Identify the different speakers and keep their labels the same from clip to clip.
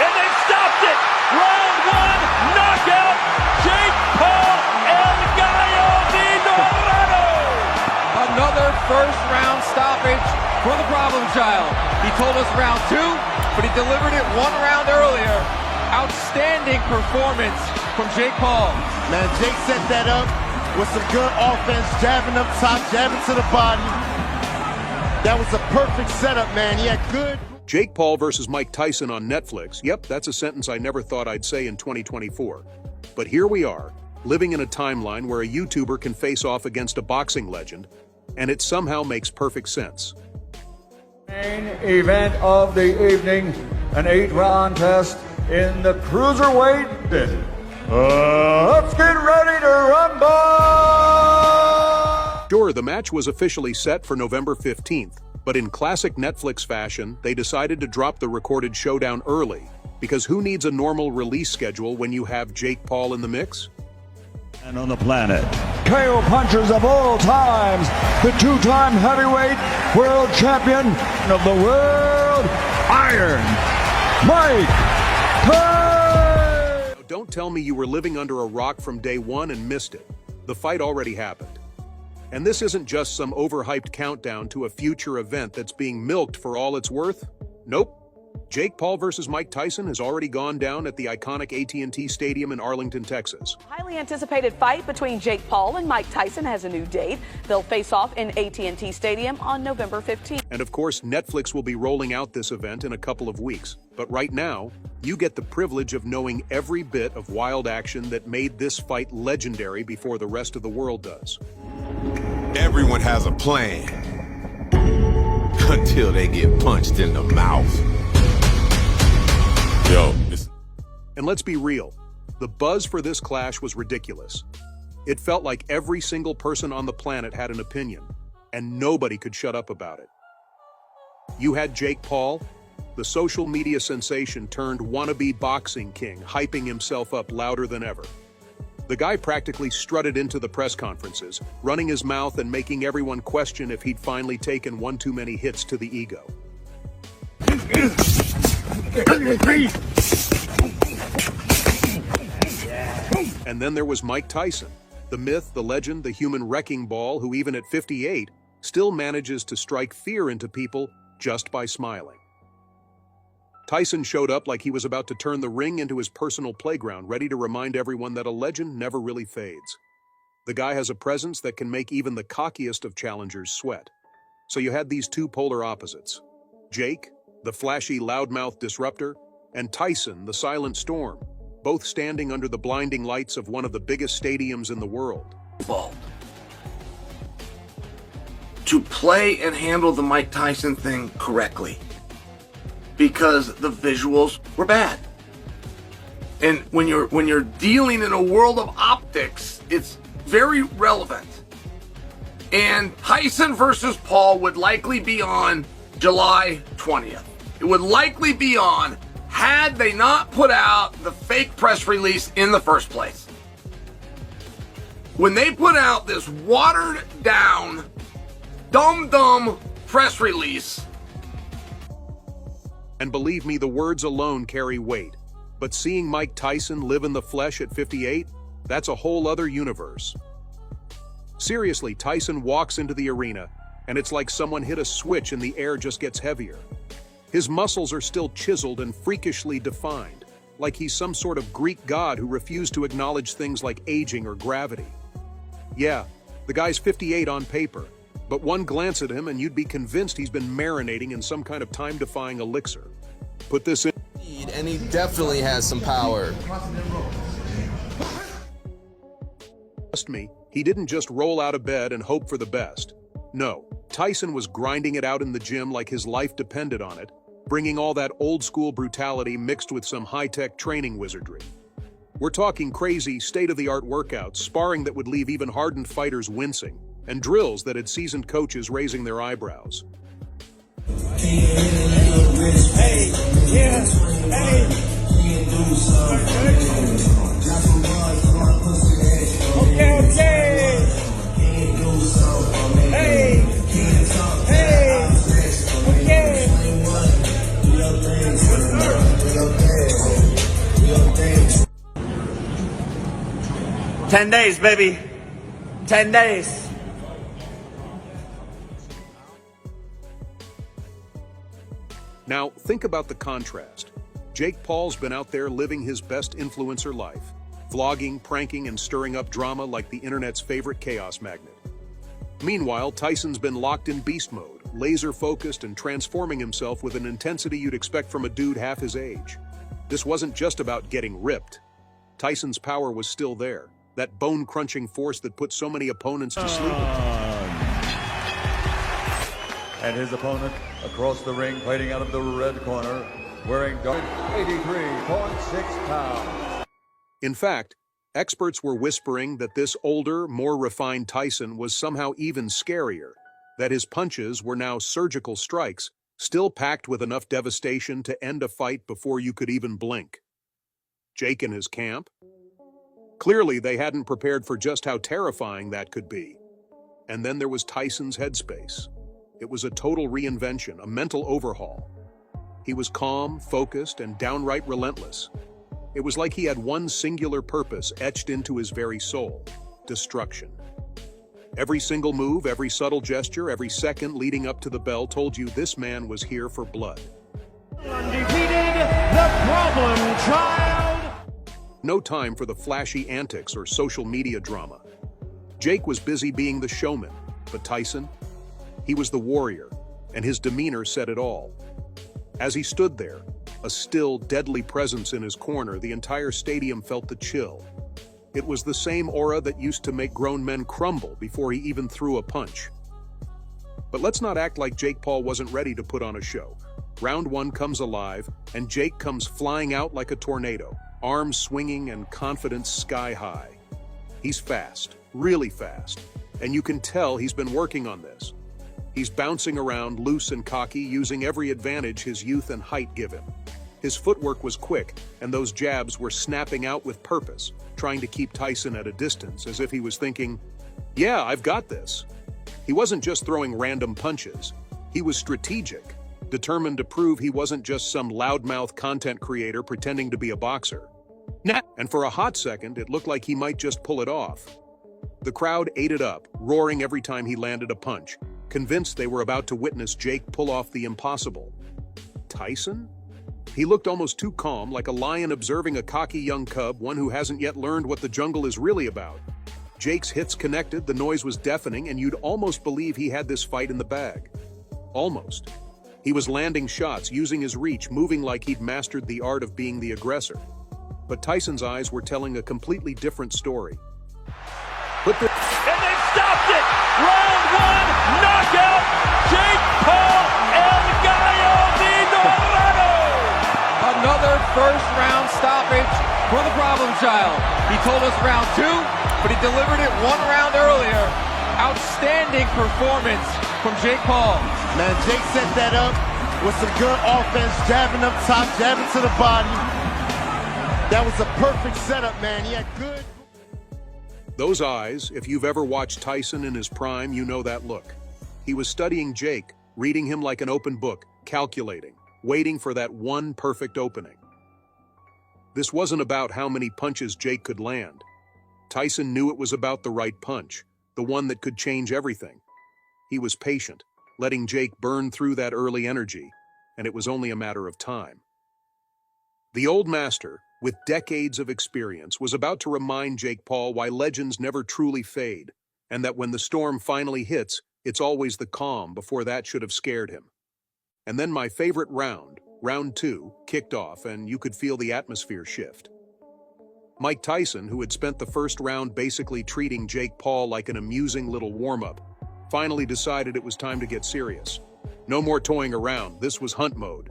Speaker 1: and they've stopped it. Round one, knockout, Jake Paul, El Gallo de Dorado.
Speaker 2: Another first-round stoppage for the problem child. He told us round two, but he delivered it 1 round earlier. Outstanding performance from Jake Paul.
Speaker 3: Man, Jake set that up with some good offense, jabbing up top, jabbing to the body. That was a perfect setup, man. He had good...
Speaker 4: Jake Paul versus Mike Tyson on Netflix. Yep, that's a sentence I never thought I'd say in 2024. But here we are, living in a timeline where a YouTuber can face off against a boxing legend, and it somehow makes perfect sense.
Speaker 5: Main event of the evening, an 8-round test in the cruiserweight division. Let's get ready to rumble!
Speaker 4: Sure, the match was officially set for November 15th, but in classic Netflix fashion, they decided to drop the recorded showdown early, because who needs a normal release schedule when you have Jake Paul in the mix?
Speaker 5: And on the planet, KO punchers of all times, the 2-time heavyweight world champion of the world, Iron Mike Tyson!
Speaker 4: Now, don't tell me you were living under a rock from day one and missed it. The fight already happened. And this isn't just some overhyped countdown to a future event that's being milked for all it's worth. Nope. Jake Paul versus Mike Tyson has already gone down at the iconic AT&T Stadium in Arlington, Texas.
Speaker 6: Highly anticipated fight between Jake Paul and Mike Tyson has a new date. They'll face off in AT&T Stadium on November 15th.
Speaker 4: And of course, Netflix will be rolling out this event in a couple of weeks. But right now, you get the privilege of knowing every bit of wild action that made this fight legendary before the rest of the world does.
Speaker 7: Everyone has a plan until they get punched in the mouth.
Speaker 4: And let's be real, the buzz for this clash was ridiculous. It felt like every single person on the planet had an opinion, and nobody could shut up about it. You had Jake Paul, the social media sensation turned wannabe boxing king, hyping himself up louder than ever. The guy practically strutted into the press conferences, running his mouth and making everyone question if he'd finally taken one too many hits to the ego. And then there was Mike Tyson, the myth, the legend, the human wrecking ball who even at 58 still manages to strike fear into people just by smiling. Tyson showed up like he was about to turn the ring into his personal playground, ready to remind everyone that a legend never really fades. The guy has a presence that can make even the cockiest of challengers sweat. So you had these two polar opposites. Jake, the flashy loudmouth disruptor, and Tyson, the silent storm, both standing under the blinding lights of one of the biggest stadiums in the world.
Speaker 8: To play and handle the Mike Tyson thing correctly, because the visuals were bad. And when you're dealing in a world of optics, it's very relevant. And Tyson versus Paul would likely be on July 20th. It would likely be on had they not put out the fake press release in the first place. When they put out this watered down, dumb press release.
Speaker 4: And believe me, the words alone carry weight. But seeing Mike Tyson live in the flesh at 58, that's a whole other universe. Seriously, Tyson walks into the arena, and it's like someone hit a switch and the air just gets heavier. His muscles are still chiseled and freakishly defined, like he's some sort of Greek god who refused to acknowledge things like aging or gravity. Yeah, the guy's 58 on paper, but one glance at him and you'd be convinced he's been marinating in some kind of time-defying elixir. Put this in...
Speaker 9: And he definitely has some power.
Speaker 4: Trust me, he didn't just roll out of bed and hope for the best. No, Tyson was grinding it out in the gym like his life depended on it, bringing all that old-school brutality mixed with some high-tech training wizardry. We're talking crazy, state-of-the-art workouts, sparring that would leave even hardened fighters wincing, and drills that had seasoned coaches raising their eyebrows.
Speaker 10: 10 days, baby. 10 days.
Speaker 4: Now, think about the contrast. Jake Paul's been out there living his best influencer life, vlogging, pranking, and stirring up drama like the internet's favorite chaos magnet. Meanwhile, Tyson's been locked in beast mode, laser-focused and transforming himself with an intensity you'd expect from a dude half his age. This wasn't just about getting ripped. Tyson's power was still there, that bone-crunching force that put so many opponents to sleep.
Speaker 5: And his opponent across the ring, fighting out of the red corner, wearing 83.6 pounds.
Speaker 4: In fact, experts were whispering that this older, more refined Tyson was somehow even scarier, that his punches were now surgical strikes, still packed with enough devastation to end a fight before you could even blink. Jake and his camp? Clearly, they hadn't prepared for just how terrifying that could be. And then there was Tyson's headspace. It was a total reinvention, a mental overhaul. He was calm, focused, and downright relentless. It was like he had one singular purpose etched into his very soul: destruction. Every single move, every subtle gesture, every second leading up to the bell told you this man was here for blood.
Speaker 1: Undefeated, the problem child.
Speaker 4: No time for the flashy antics or social media drama. Jake was busy being the showman, but Tyson? He was the warrior, and his demeanor said it all. As he stood there, a still, deadly presence in his corner, the entire stadium felt the chill. It was the same aura that used to make grown men crumble before he even threw a punch. But let's not act like Jake Paul wasn't ready to put on a show. Round one comes alive, and Jake comes flying out like a tornado, arms swinging and confidence sky high. He's fast, really fast, and you can tell he's been working on this. He's bouncing around, loose and cocky, using every advantage his youth and height give him. His footwork was quick, and those jabs were snapping out with purpose, trying to keep Tyson at a distance, as if he was thinking, "Yeah, I've got this." He wasn't just throwing random punches. He was strategic, determined to prove he wasn't just some loudmouth content creator pretending to be a boxer. And for a hot second, it looked like he might just pull it off. The crowd ate it up, roaring every time he landed a punch, convinced they were about to witness Jake pull off the impossible. Tyson? He looked almost too calm, like a lion observing a cocky young cub, one who hasn't yet learned what the jungle is really about. Jake's hits connected, the noise was deafening, and you'd almost believe he had this fight in the bag. Almost. He was landing shots, using his reach, moving like he'd mastered the art of being the aggressor. But Tyson's eyes were telling a completely different story.
Speaker 1: And they stopped it! Round one, knockout, Jake Paul El Gallo de Dorado!
Speaker 2: Another first-round stoppage for the problem child. He told us round two, but he delivered it 1 round earlier. Outstanding performance from Jake Paul.
Speaker 3: Man, Jake set that up with some good offense, jabbing up top, jabbing to the body. That was a perfect setup, man. He had good...
Speaker 4: Those eyes, if you've ever watched Tyson in his prime, you know that look. He was studying Jake, reading him like an open book, calculating, waiting for that one perfect opening. This wasn't about how many punches Jake could land. Tyson knew it was about the right punch, the one that could change everything. He was patient, letting Jake burn through that early energy, and it was only a matter of time. The old master, with decades of experience, was about to remind Jake Paul why legends never truly fade, and that when the storm finally hits, it's always the calm before that should have scared him. And then my favorite round, round two, kicked off, and you could feel the atmosphere shift. Mike Tyson, who had spent the first round basically treating Jake Paul like an amusing little warm-up, finally decided it was time to get serious. No more toying around, this was hunt mode.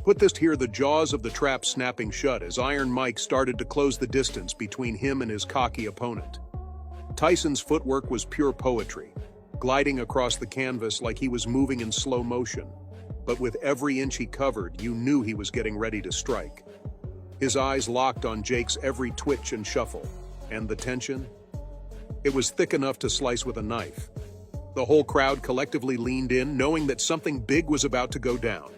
Speaker 4: Put this here, the jaws of the trap snapping shut as Iron Mike started to close the distance between him and his cocky opponent. Tyson's footwork was pure poetry, gliding across the canvas like he was moving in slow motion. But with every inch he covered, you knew he was getting ready to strike. His eyes locked on Jake's every twitch and shuffle, and the tension? It was thick enough to slice with a knife. The whole crowd collectively leaned in, knowing that something big was about to go down.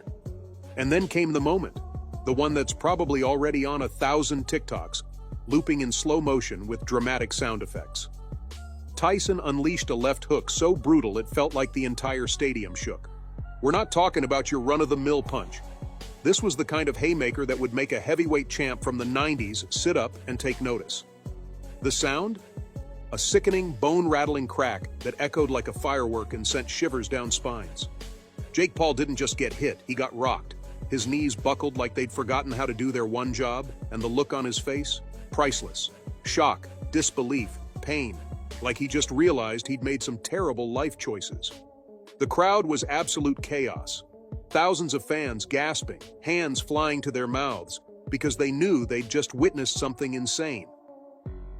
Speaker 4: And then came the moment. The one that's probably already on 1,000 TikToks, looping in slow motion with dramatic sound effects. Tyson unleashed a left hook so brutal it felt like the entire stadium shook. We're not talking about your run-of-the-mill punch. This was the kind of haymaker that would make a heavyweight champ from the 90s sit up and take notice. The sound? A sickening, bone-rattling crack that echoed like a firework and sent shivers down spines. Jake Paul didn't just get hit, he got rocked. His knees buckled like they'd forgotten how to do their one job, and the look on his face? Priceless. Shock, disbelief, pain, like he just realized he'd made some terrible life choices. The crowd was absolute chaos. Thousands of fans gasping, hands flying to their mouths, because they knew they'd just witnessed something insane.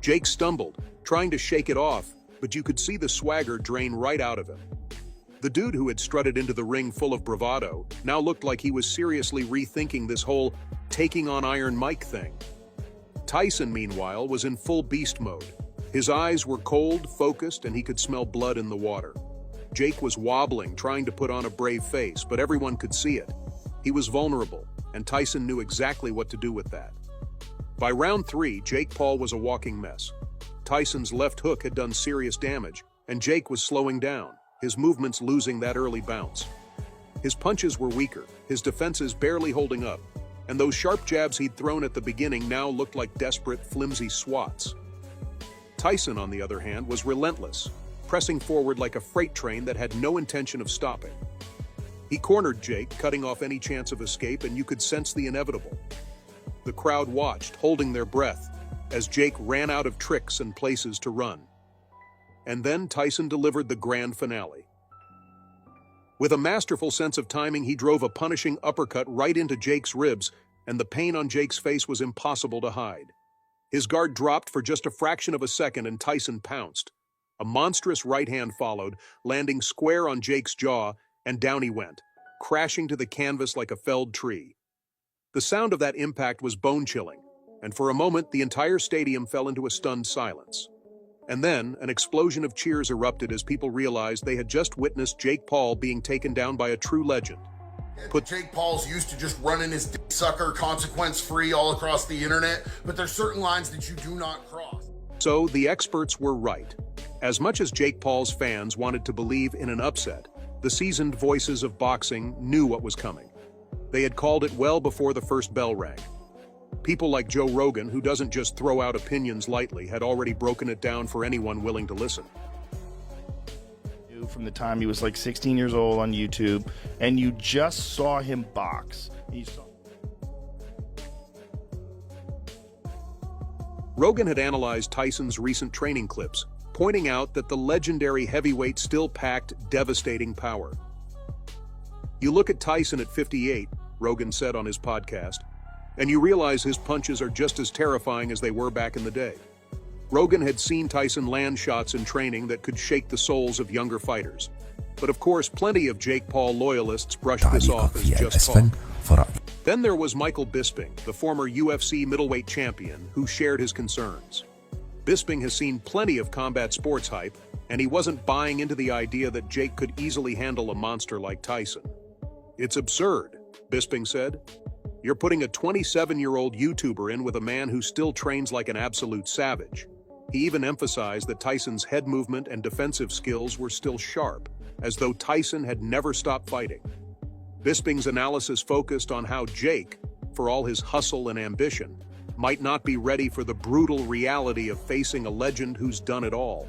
Speaker 4: Jake stumbled, trying to shake it off, but you could see the swagger drain right out of him. The dude who had strutted into the ring full of bravado now looked like he was seriously rethinking this whole taking on Iron Mike thing. Tyson, meanwhile, was in full beast mode. His eyes were cold, focused, and he could smell blood in the water. Jake was wobbling, trying to put on a brave face, but everyone could see it. He was vulnerable, and Tyson knew exactly what to do with that. By round 3, Jake Paul was a walking mess. Tyson's left hook had done serious damage, and Jake was slowing down, his movements losing that early bounce. His punches were weaker, his defenses barely holding up, and those sharp jabs he'd thrown at the beginning now looked like desperate, flimsy swats. Tyson, on the other hand, was relentless, pressing forward like a freight train that had no intention of stopping. He cornered Jake, cutting off any chance of escape, and you could sense the inevitable. The crowd watched, holding their breath, as Jake ran out of tricks and places to run. And then Tyson delivered the grand finale. With a masterful sense of timing, he drove a punishing uppercut right into Jake's ribs, and the pain on Jake's face was impossible to hide. His guard dropped for just a fraction of a second, and Tyson pounced. A monstrous right hand followed, landing square on Jake's jaw, and down he went, crashing to the canvas like a felled tree. The sound of that impact was bone-chilling, and for a moment the entire stadium fell into a stunned silence. And then, an explosion of cheers erupted as people realized they had just witnessed Jake Paul being taken down by a true legend.
Speaker 11: Jake Paul's used to just running his dick sucker consequence-free all across the internet, but there's certain lines that you do not cross.
Speaker 4: So, the experts were right. As much as Jake Paul's fans wanted to believe in an upset, the seasoned voices of boxing knew what was coming. They had called it well before the first bell rang. People like Joe Rogan, who doesn't just throw out opinions lightly, had already broken it down for anyone willing to listen.
Speaker 12: From the time he was like 16 years old on YouTube, and you just saw him box.
Speaker 4: Rogan had analyzed Tyson's recent training clips, pointing out that the legendary heavyweight still packed devastating power. You look at Tyson at 58, Rogan said on his podcast, and you realize his punches are just as terrifying as they were back in the day. Rogan had seen Tyson land shots in training that could shake the souls of younger fighters. But of course, plenty of Jake Paul loyalists brushed this off as just talk. Then there was Michael Bisping, the former UFC middleweight champion, who shared his concerns. Bisping has seen plenty of combat sports hype, and he wasn't buying into the idea that Jake could easily handle a monster like Tyson. "It's absurd," Bisping said. "You're putting a 27-year-old YouTuber in with a man who still trains like an absolute savage." He even emphasized that Tyson's head movement and defensive skills were still sharp, as though Tyson had never stopped fighting. Bisping's analysis focused on how Jake, for all his hustle and ambition, might not be ready for the brutal reality of facing a legend who's done it all.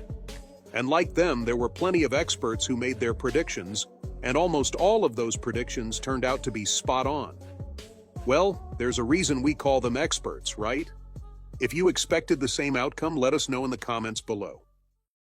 Speaker 4: And like them, there were plenty of experts who made their predictions, and almost all of those predictions turned out to be spot on. Well, there's a reason we call them experts, right? If you expected the same outcome, let us know in the comments below.